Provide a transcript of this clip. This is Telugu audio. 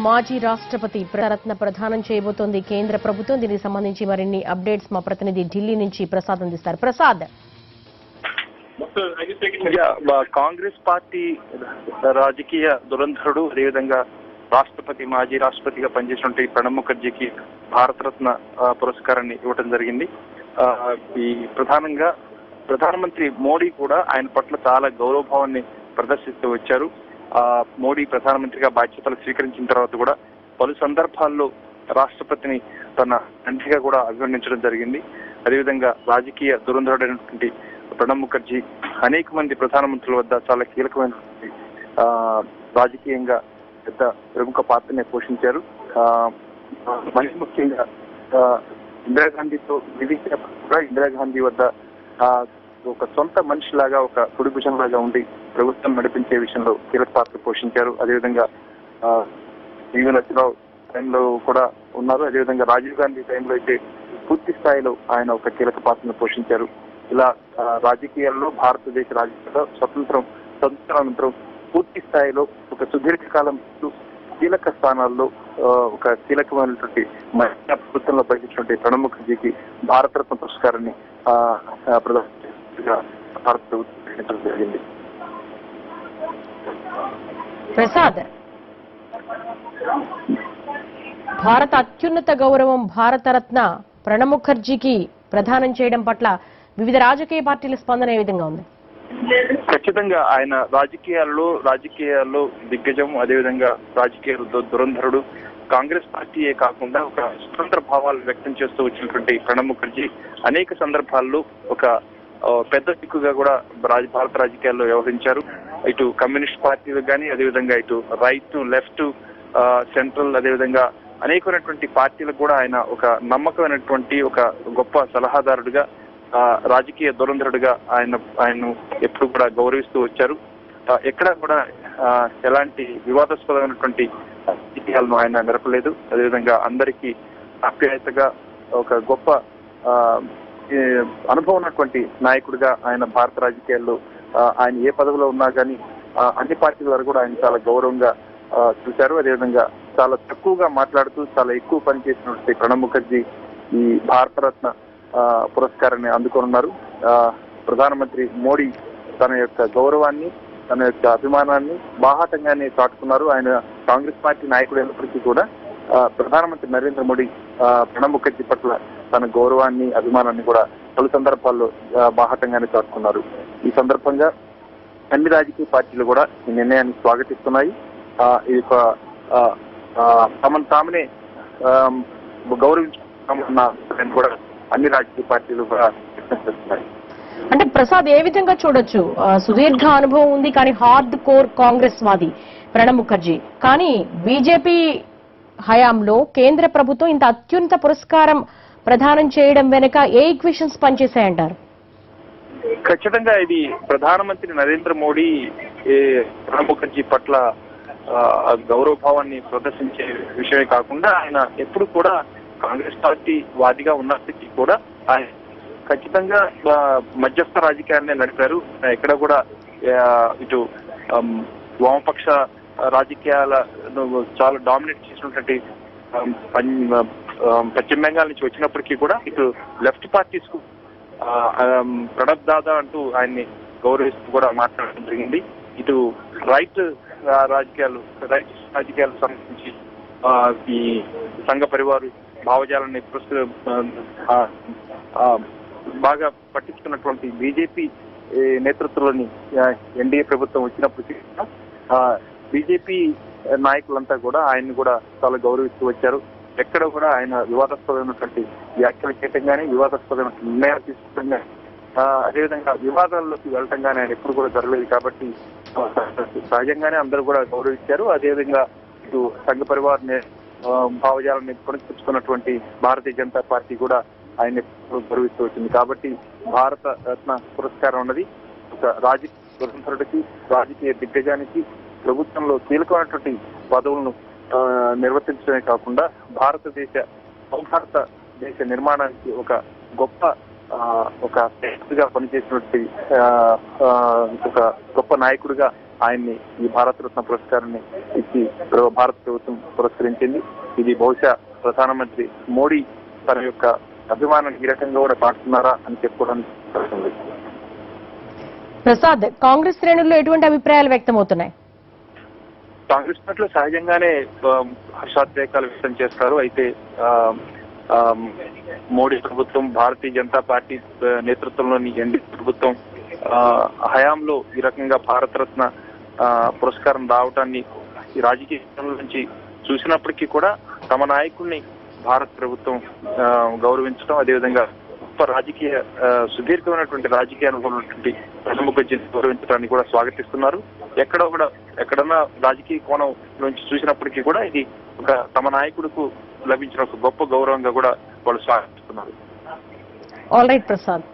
మాజీ రాష్ట్రపతి రత్న ప్రదానం చేయబోతోంది కేంద్ర ప్రభుత్వం. దీనికి సంబంధించి మరిన్ని అప్డేట్స్ మా ప్రతినిధి ఢిల్లీ నుంచి ప్రసాద్ అందిస్తారు. ప్రసాద్, కాంగ్రెస్ పార్టీ రాజకీయ దురంధరుడు, అదేవిధంగా మాజీ రాష్ట్రపతిగా పనిచేసినటువంటి ప్రణబ్ ముఖర్జీకి భారతరత్న పురస్కారాన్ని ఇవ్వడం జరిగింది. ఈ ప్రధానంగా ప్రధానమంత్రి మోడీ కూడా ఆయన పట్ల చాలా గౌరవభావాన్ని ప్రదర్శిస్తూ వచ్చారు. మోడీ ప్రధానమంత్రిగా బాధ్యతలు స్వీకరించిన తర్వాత కూడా పలు సందర్భాల్లో రాష్ట్రపతిని తన తండ్రిగా కూడా అభివర్ణించడం జరిగింది. అదేవిధంగా రాజకీయ దురంధరుడైనటువంటి ప్రణబ్ ముఖర్జీ అనేక మంది ప్రధానమంత్రుల వద్ద చాలా కీలకమైనటువంటి రాజకీయంగా పెద్ద ప్రముఖ పాత్రని పోషించారు. మరి ముఖ్యంగా ఇందిరాగాంధీతో విధించినప్పుడు కూడా ఇందిరాగాంధీ వద్ద ఒక సొంత మనిషిలాగా, ఒక కుడిభుజం లాగా ఉండి ప్రభుత్వం నడిపించే విషయంలో కీలక పాత్ర పోషించారు. అదేవిధంగా పివి నరసింహరావు టైంలో కూడా ఉన్నారు. అదేవిధంగా రాజీవ్ గాంధీ టైంలో అయితే పూర్తి స్థాయిలో ఆయన ఒక కీలక పాత్రను పోషించారు. ఇలా రాజకీయాల్లో భారతదేశ రాజకీయాల్లో స్వతంత్రానంతరం పూర్తి స్థాయిలో ఒక సుదీర్ఘకాలం కీలక స్థానాల్లో ఒక కీలకమైనటువంటి మహిళా ప్రభుత్వంలో పనిచేసినటువంటి ప్రణబ్ ముఖర్జీకి భారతరత్న పురస్కారాన్ని భారత ప్రభుత్వం జరిగింది. ప్రసాద్, భారత అత్యున్నత గౌరవం భారతరత్న ప్రణబ్ ముఖర్జీకి ప్రదానం చేయడం పట్ల వివిధ రాజకీయ పార్టీల స్పందన ఏ విధంగా ఉంది? ఖచ్చితంగా ఆయన రాజకీయాల్లో దిగ్గజం, అదేవిధంగా రాజకీయ దురంధరుడు. కాంగ్రెస్ పార్టీయే కాకుండా ఒక స్వతంత్ర భావాలు వ్యక్తం చేస్తూ వచ్చినటువంటి ప్రణబ్ ముఖర్జీ అనేక సందర్భాల్లో ఒక పెద్ద దిక్కుగా కూడా భారత రాజకీయాల్లో వ్యవహరించారు. ఇటు కమ్యూనిస్ట్ పార్టీలు కానీ, అదేవిధంగా ఇటు రైట్, లెఫ్ట్, సెంట్రల్, అదేవిధంగా అనేకమైనటువంటి పార్టీలకు కూడా ఆయన ఒక నమ్మకమైనటువంటి ఒక గొప్ప సలహాదారుడిగా, రాజకీయ దురంధరుడిగా ఆయన్ను ఎప్పుడు కూడా గౌరవిస్తూ వచ్చారు. ఎక్కడా కూడా ఎలాంటి వివాదాస్పదమైనటువంటి రాజకీయాలను ఆయన నెరపలేదు. అదేవిధంగా అందరికీ ఆప్యాయతగా ఒక గొప్ప అనుభవం ఉన్నటువంటి నాయకుడిగా ఆయన భారత రాజకీయాల్లో ఆయన ఏ పదవిలో ఉన్నా కానీ అన్ని పార్టీల వారు కూడా ఆయన చాలా గౌరవంగా చూశారు. అదేవిధంగా చాలా తక్కువగా మాట్లాడుతూ చాలా ఎక్కువ పనిచేసినటువంటి ప్రణబ్ ముఖర్జీ ఈ భారతరత్న పురస్కారాన్ని అందుకోనున్నారు. ప్రధానమంత్రి మోడీ తన యొక్క గౌరవాన్ని, తన యొక్క అభిమానాన్ని బాహాటంగానే చాటుకున్నారు. ఆయన కాంగ్రెస్ పార్టీ నాయకుడు అయినప్పటికీ కూడా ప్రధానమంత్రి నరేంద్ర మోడీ ప్రణబ్ ముఖర్జీ పట్ల తన గౌరవాన్ని, అభిమానాన్ని కూడా పలు సందర్భాల్లో బాహాటంగానే చాటుకున్నారు. ఈ సందర్భంగా అన్ని రాజకీయ పార్టీలు కూడా ఈ నిర్ణయాన్ని స్వాగతిస్తున్నాయి. ఈ యొక్క తమను తామనే గౌరవించుకున్న కూడా అన్ని రాజకీయ పార్టీలు కూడా వ్యక్తం చేస్తున్నాయి. అంటే ప్రసాద్, ఏ విధంగా చూడొచ్చు? సుదీర్ఘ అనుభవం ఉంది కానీ హార్డ్ కోర్ కాంగ్రెస్ వాది ప్రణబ్ ముఖర్జీ, కానీ బీజేపీ హయాంలో కేంద్ర ప్రభుత్వం ఇంత అత్యున్నత పురస్కారం ప్రదానం చేయడం వెనుక ఏ ఈక్వేషన్స్ పనిచేశాయంటారు? ఖచ్చితంగా ఇది ప్రధానమంత్రి నరేంద్ర మోడీ ప్రణబ్ ముఖర్జీ పట్ల గౌరవభావాన్ని ప్రదర్శించే విషయమే కాకుండా ఆయన ఎప్పుడు కూడా కాంగ్రెస్ పార్టీ వాదిగా ఉన్నప్పటికీ కూడా ఆయన ఖచ్చితంగా మధ్యస్థ రాజకీయాన్ని నడిపారు. ఎక్కడ కూడా ఇటు వామపక్ష రాజకీయాలను చాలా డామినేట్ చేసినటువంటి పశ్చిమ బెంగాల్ నుంచి వచ్చినప్పటికీ కూడా ఇటు లెఫ్ట్ పార్టీస్ కు ప్రణబ్ దాదా అంటూ ఆయన్ని గౌరవిస్తూ కూడా మాట్లాడడం జరిగింది. ఇటు రైట్ రాజకీయాలకు సంబంధించి ఈ సంఘ పరివారు భావజాలాన్ని బాగా పట్టించుకున్నటువంటి బీజేపీ నేతృత్వంలోని ఎన్డీఏ ప్రభుత్వం వచ్చినప్పటికీ బీజేపీ నాయకులంతా కూడా ఆయన్ని కూడా చాలా గౌరవిస్తూ వచ్చారు. ఎక్కడ కూడా ఆయన వివాదాస్పదమైనటువంటి వ్యాఖ్యలు చేయటం కానీ, వివాదాస్పదమైన నిర్ణయాలు తీసుకోవడం కానీ, అదేవిధంగా వివాదాల్లోకి వెళ్ళటం కానీ ఆయన ఎప్పుడు కూడా జరగలేదు. కాబట్టి సహజంగానే అందరూ కూడా గౌరవించారు. అదేవిధంగా ఇటు సంఘ పరివార్ భావజాలాన్ని పునఃపుచ్చుకున్నటువంటి భారతీయ జనతా పార్టీ కూడా ఆయన గౌరవిస్తూ వచ్చింది. కాబట్టి భారత రత్న పురస్కారం అన్నది ఒక రాజకీయ స్వతంత్రుడికి, రాజకీయ దిగ్గజానికి, ప్రభుత్వంలో కీలకమైనటువంటి పదవులను నిర్వర్తించడమే కాకుండా భారతదేశ నిర్మాణానికి ఒక గొప్ప ఒక గా పనిచేసినటువంటి ఒక గొప్ప నాయకుడిగా ఆయన్ని ఈ భారతరత్న పురస్కారాన్ని ఇచ్చి భారత ప్రభుత్వం పురస్కరించింది. ఇది బహుశా ప్రధానమంత్రి మోడీ తన యొక్క అభిమానాన్ని ఈ రకంగా కూడా పాడుతున్నారా అని చెప్పుకోవడానికి ఉంది. ప్రసాద్, కాంగ్రెస్ శ్రేణుల్లో ఎటువంటి అభిప్రాయాలు వ్యక్తమవుతున్నాయి? కాంగ్రెస్ పార్టీలో సహజంగానే హర్షాద్వేకాలు వ్యక్తం చేస్తారు. అయితే మోడీ ప్రభుత్వం, భారతీయ జనతా పార్టీ నేతృత్వంలోని ఎన్డీ ప్రభుత్వం హయాంలో ఈ రకంగా భారతరత్న పురస్కారం రావటాన్ని ఈ రాజకీయ నుంచి చూసినప్పటికీ కూడా తమ నాయకుడిని భారత ప్రభుత్వం గౌరవించడం, అదేవిధంగా గొప్ప రాజకీయ సుదీర్ఘమైనటువంటి రాజకీయ అనుభవం ఉన్నటువంటి ప్రణబ్ ముఖర్జీని గౌరవించడాన్ని కూడా స్వాగతిస్తున్నారు. ఎక్కడన్నా రాజకీయ కోణం నుంచి చూసినప్పటికీ కూడా ఇది ఒక తమ నాయకుడికి లభించిన ఒక గొప్ప గౌరవంగా కూడా వాళ్ళు స్వాగతిస్తున్నారు. All right Prasad.